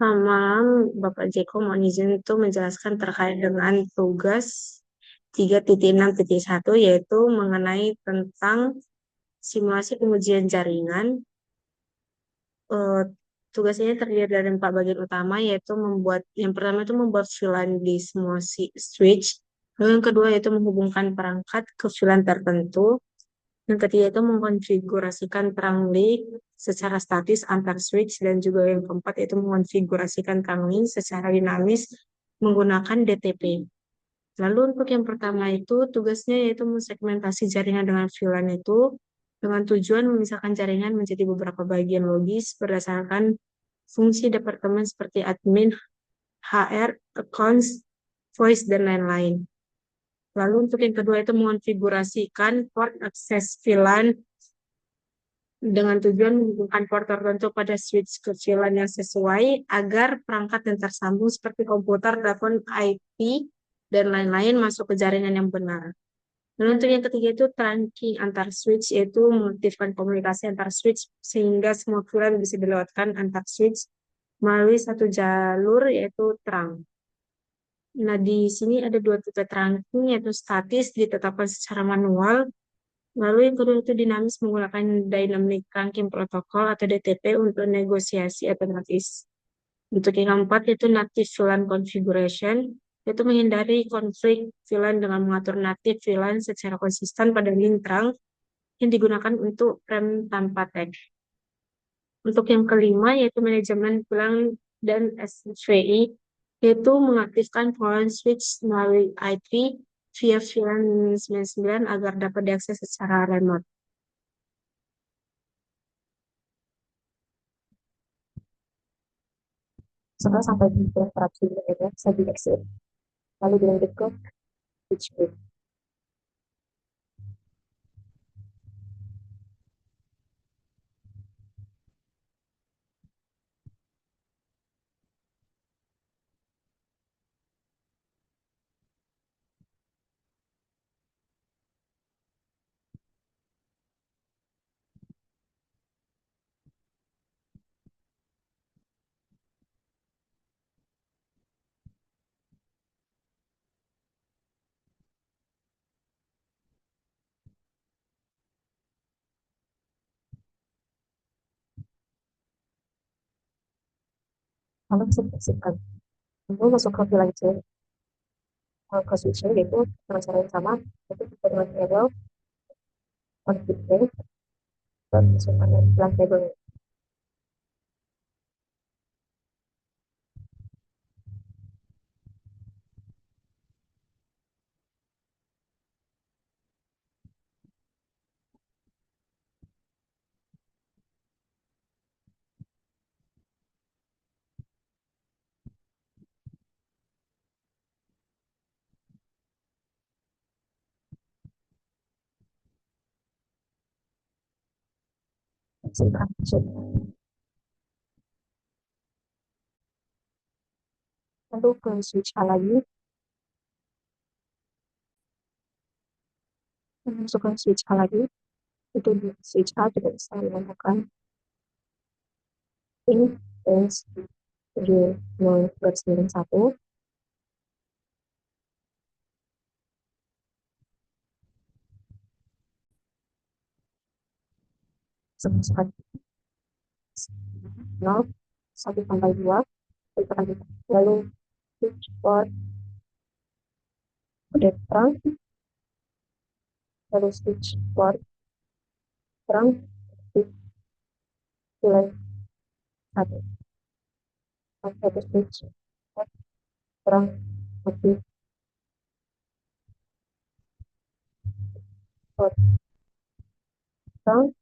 Selamat malam, Bapak Jeko. Mohon izin itu menjelaskan terkait dengan tugas 3.6.1, yaitu mengenai tentang simulasi pengujian jaringan. Eh, Tugas ini terdiri dari 4 bagian utama, yaitu yang pertama itu membuat VLAN di semua switch. Lalu yang kedua yaitu menghubungkan perangkat ke VLAN tertentu. Yang ketiga itu mengkonfigurasikan terang link secara statis antar switch, dan juga yang keempat itu mengkonfigurasikan terang link secara dinamis menggunakan DTP. Lalu untuk yang pertama itu tugasnya yaitu mensegmentasi jaringan dengan VLAN itu dengan tujuan memisahkan jaringan menjadi beberapa bagian logis berdasarkan fungsi departemen seperti admin, HR, accounts, voice, dan lain-lain. Lalu untuk yang kedua itu mengonfigurasikan port akses VLAN dengan tujuan menghubungkan port tertentu pada switch ke VLAN yang sesuai agar perangkat yang tersambung seperti komputer, telepon, IP, dan lain-lain masuk ke jaringan yang benar. Dan untuk yang ketiga itu trunking antar switch, yaitu mengaktifkan komunikasi antar switch sehingga semua VLAN bisa dilewatkan antar switch melalui satu jalur yaitu trunk. Nah, di sini ada dua tipe trunking, yaitu statis ditetapkan secara manual. Lalu yang kedua itu dinamis menggunakan Dynamic Trunking Protocol atau DTP untuk negosiasi otomatis. Untuk yang keempat yaitu Native VLAN Configuration, yaitu menghindari konflik VLAN dengan mengatur native VLAN secara konsisten pada link trunk yang digunakan untuk frame tanpa tag. Untuk yang kelima yaitu manajemen VLAN dan SVI, yaitu mengaktifkan VLAN switch melalui IP via VLAN 99 agar dapat diakses secara remote. Setelah sampai di terapi berbeda, saya di exit. Lalu dilanjut ke switch grid. Lalu bisa diaktifkan. Lalu masuk ke VLAN C, ke switchnya yaitu dengan cara yang sama, yaitu kita dengan label config dan masukkan VLAN table. Lalu ke switch A lagi, masukkan switch A lagi. Itu di switch A kita bisa menggunakan pin base 70.91. Masukkan 0, 1 sampai 2. Lalu switch port terang, lalu switch port terang, pilih 1. Satu switch port terang, aktif port terang.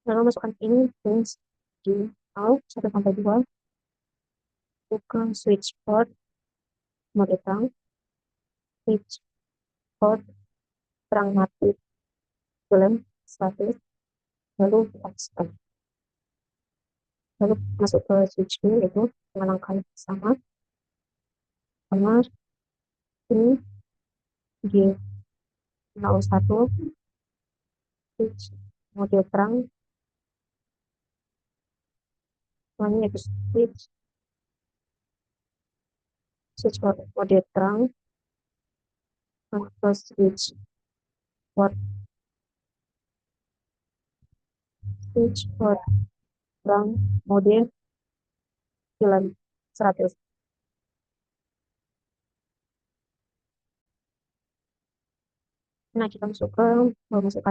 Lalu masukkan ini pins di out 1 sampai 2. Buka switch port mode terang, switch port terang mati film 100, lalu diaktifkan. Lalu masuk ke switch ini yaitu dengan langkah yang sama, kamar ini di 01 switch mode terang, namanya itu switch mode terang, atau switch mode terang mode jalan 100. Nah, kita memasukkan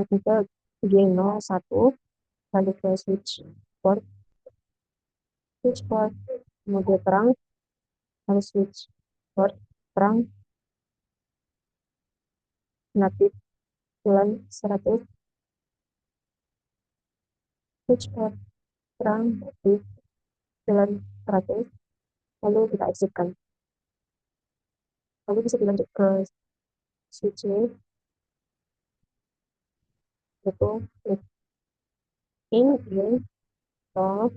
ke gain 01, lalu ke switch port mode terang, lalu switch port terang negatif jalan 100, switch port terang negatif jalan 100, lalu kita exitkan. Lalu bisa dilanjut ke switch A, yaitu in gain 2,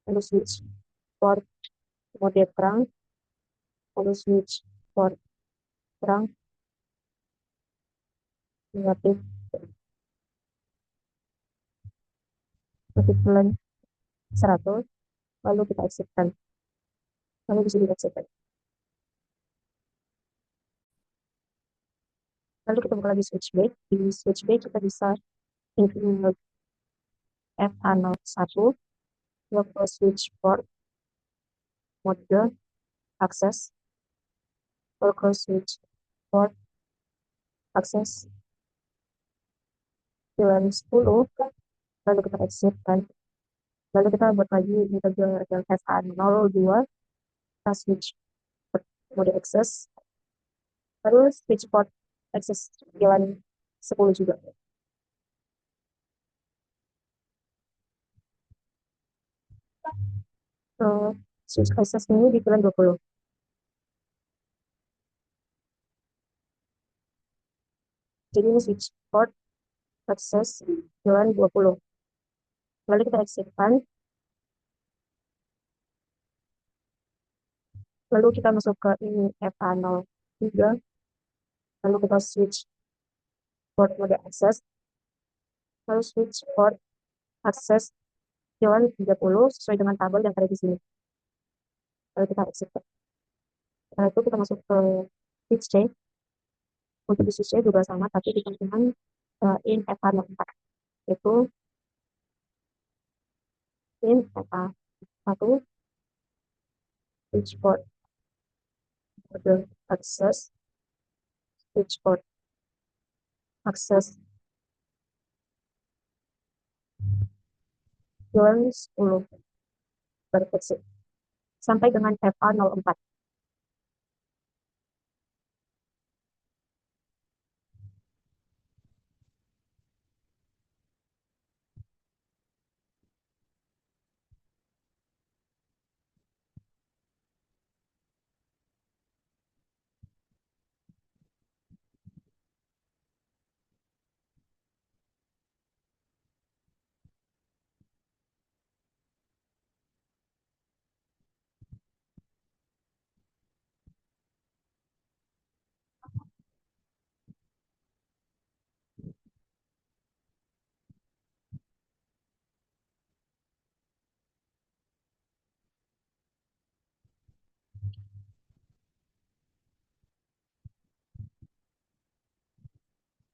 lalu switch port mode terang, lalu switch port terang negatif jalan 100, lalu kita exitkan. Lalu bisa di-exitkan. Lalu kita buka lagi switch back. Di switch back kita bisa include FA01, local switch port mode access, local switch port access jalan 10, lalu kita exitkan. Lalu kita buat lagi integer yang FA02, kita switch port mode access, lalu switch port access jalan 10 juga. Switch access ini di jalan 20. Jadi ini switch port access jalan 20. Lalu kita exitkan. Lalu kita masuk ke ini FA03. Lalu kita switch port mode access. Lalu switch port access jalan 30 sesuai dengan tabel yang ada di sini. Lalu kita exitkan. Setelah itu kita masuk ke switch C. Untuk di switch C juga sama, tapi dengan in FA04. Yaitu in FA1 switch port mode access, switch port access jalan 10 baru exit sampai dengan FA04.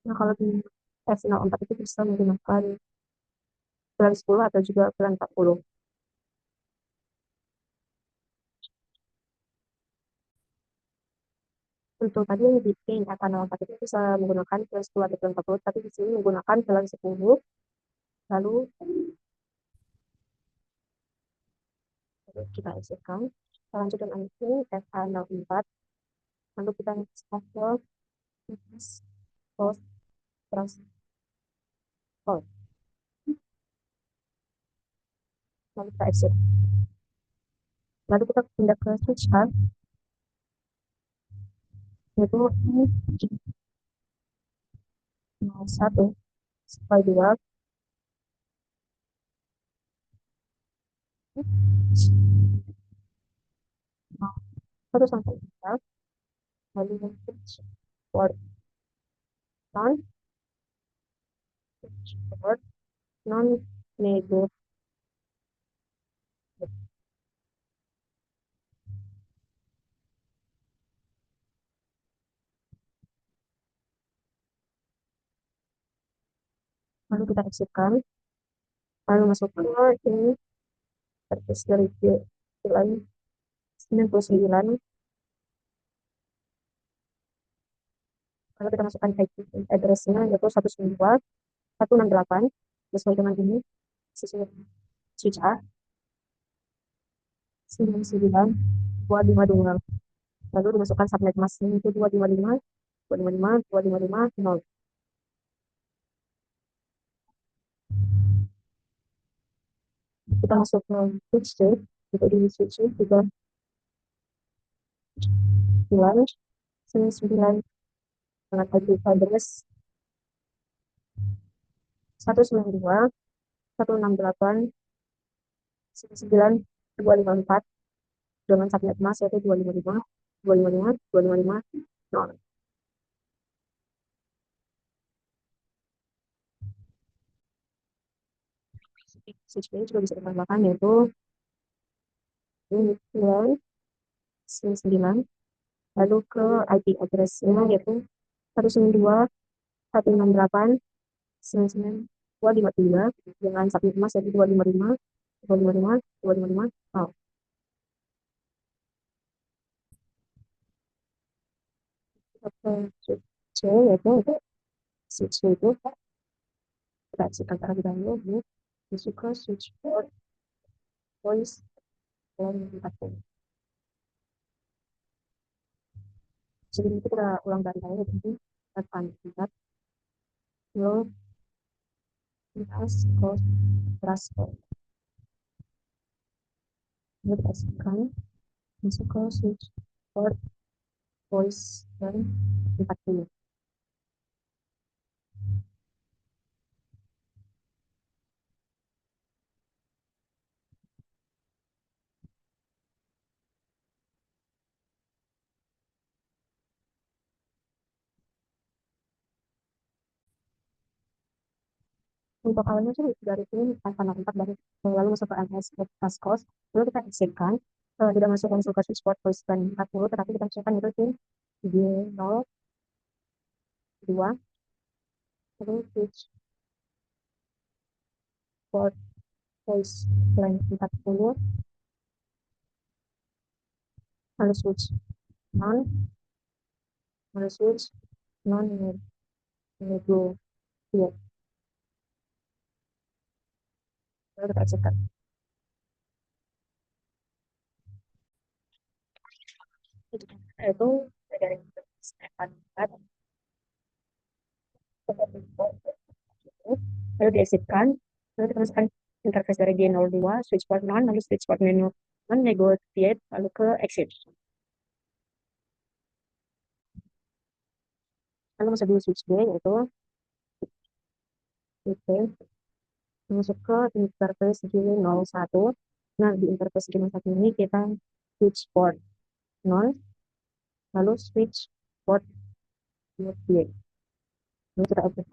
Nah, kalau di F04 itu bisa menggunakan bulan 10 atau juga bulan 40. Untuk tadi yang bikin F04 itu bisa menggunakan bulan 10 atau bulan 40, tapi di sini menggunakan bulan 10. Lalu kita exitkan. Kita lanjut dengan ini FA04. Lalu kita install post transport. Lalu kita exit. Lalu kita pindah ke switch R, yaitu ini 1 sampai 2. Nah, 1 sampai 2. Lalu switch port on, port non nego. Lalu kita exitkan, lalu masuk ke ini terus dari nilai 99, lalu kita masukkan IP address-nya yaitu 192.168 sesuai dengan ini switch A 99.252, lalu dimasukkan subnet masknya itu 255.255.255.0. Kita masuk ke switch C, itu di switch C 3999 dengan IP address 192.168.9.254 dengan subnet mask yaitu 255.255.255.0. Switch B juga bisa ditambahkan yaitu 9 lalu ke IP address-nya yaitu 192.168.9.253 dengan subnet mask yaitu 255.255.255. Oh. Switch C yaitu switch itu kita exitkan terlebih dahulu masuk ke switch port voice dan 40. Sebelum itu kita ulang dari awal jadi tekan tingkat low threshold. Lalu kita exitkan masuk ke switch port voice dan 40. Untuk awalnya tuh dari sini tanpa nampak dari lalu masuk ke MS task cost, lalu kita exitkan, tidak masuk ke switch port voice dan 40, tetapi kita masukkan itu pin G02, lalu switch port voice line 40, lalu switch non, lalu switch non nego, iya, lalu kita exitkan. Itu dari step 4 lalu diexitkan, lalu kita masukkan interface dari G02, switch port non, lalu switch port menu non, negotiate, lalu ke exit. Lalu masuk di switch B yaitu masuk ke interface G01. Nah, di interface G01 ini kita switch port non, lalu switch port B. Lalu kita exit.